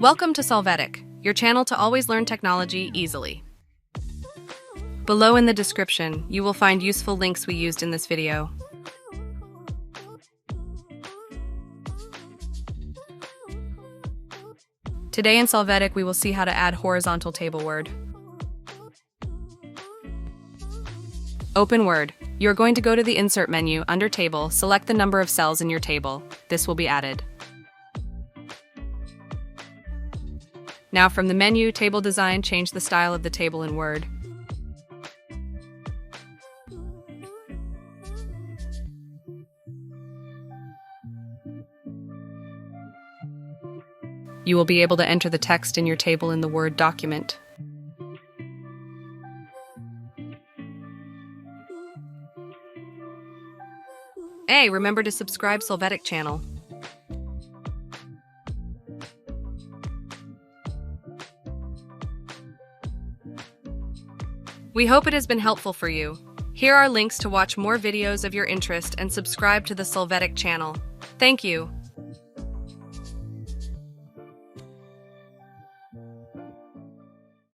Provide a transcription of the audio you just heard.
Welcome to Solvetic, your channel to always learn technology easily. Below in the description, you will find useful links we used in this video. Today in Solvetic, we will see how to add horizontal table word. Open Word. You are going to go to the Insert menu under Table, select the number of cells in your table. This will be added. Now from the menu, Table Design, change the style of the table in Word. You will be able to enter the text in your table in the Word document. Hey, remember to subscribe Solvetic channel. We hope it has been helpful for you. Here are links to watch more videos of your interest and subscribe to the Solvetic channel. Thank you.